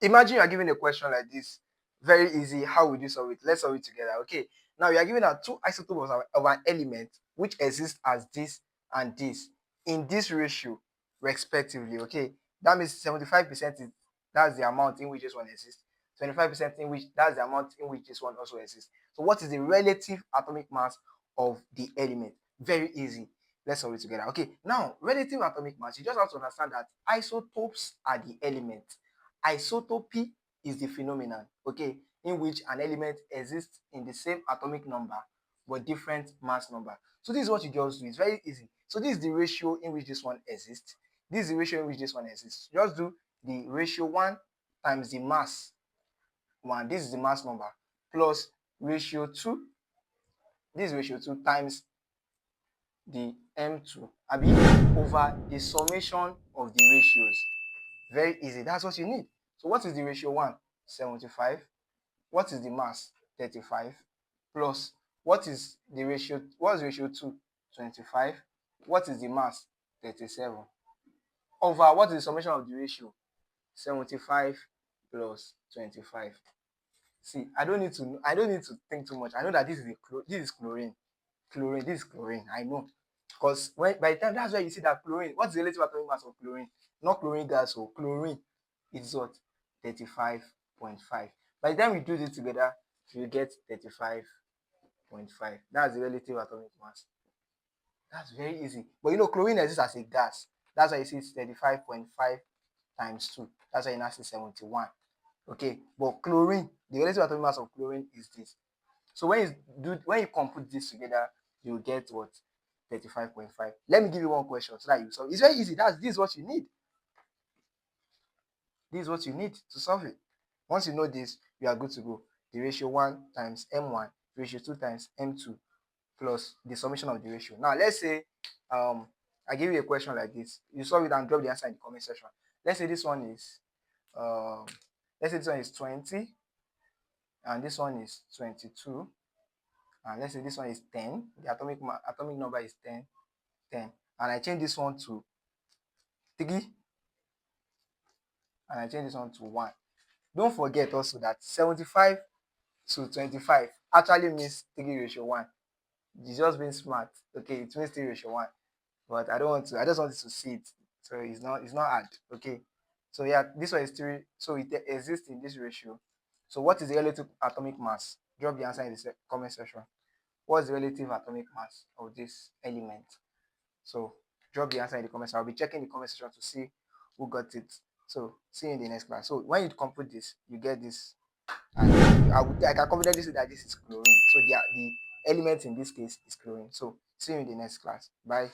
Imagine you are given a question like this. Very easy. How would you solve it? Let's solve it together. Okay. Now you are given two isotopes of an element which exist as this and this in this ratio, respectively. Okay. That means 75% is that's the amount in which this one exists. 25% in which that's the amount in which this one also exists. So what is the relative atomic mass of the element? Very easy. Let's solve it together. Okay. Now, relative atomic mass, you just have to understand that isotopes are the elements. Isotopy is the phenomenon, okay, in which an element exists in the same atomic number but different mass number. So this is what you just do. It's very easy. So this is the ratio in which this one exists. This is the ratio in which this one exists. Just do the ratio 1 times the mass 1. This is the mass number plus ratio 2. This is ratio 2 times the M2, Abi, over the summation of the ratios. Very easy. That's what you need. So what is the ratio 1? 75. What is the mass? 35. Plus, what is the ratio? What is ratio 2? 25. What is the mass? 37. Over what is the summation of the ratio? 75 plus 25. See, I don't need to think too much. I know that this is chlorine. This is chlorine. I know. Because by the time that's why you see that chlorine, what's the relative atomic mass of chlorine? Not chlorine gas, so chlorine is what? 35.5. By the time we do this together, you get 35.5. That's the relative atomic mass. That's very easy. But chlorine exists as a gas. That's why you see it's 35.5 times 2. That's why you now see 71. Okay, but chlorine, the relative atomic mass of chlorine is this. So when you compute this together, you get what? 35.5. Let me give you one question so that you solve. It's very easy. This is what you need. This is what you need to solve it. Once you know this, you are good to go. The ratio 1 times M1, ratio 2 times M2, plus the summation of the ratio. Now, let's say I give you a question like this. You solve it and drop the answer in the comment section. Let's say this one is 20, and this one is 22, and let's say this one is 10. The atomic number is 10, and I change this one to 3, and I change this one to 1. Don't forget also that 75 to 25 actually means 3 ratio 1. It's just being smart. Okay, it means 3 ratio 1. But I just want you to see it. So it's not hard. Okay. So yeah, this one is 3. So it exists in this ratio. So what is the relative atomic mass? Drop the answer in the comment section. What's the relative atomic mass of this element? So drop the answer in the comments. I'll be checking the comment section to see who got it. So see you in the next class. So when you compute this, you get this, and I can confidently say that this is chlorine. So the element in this case is chlorine. So see you in the next class. Bye.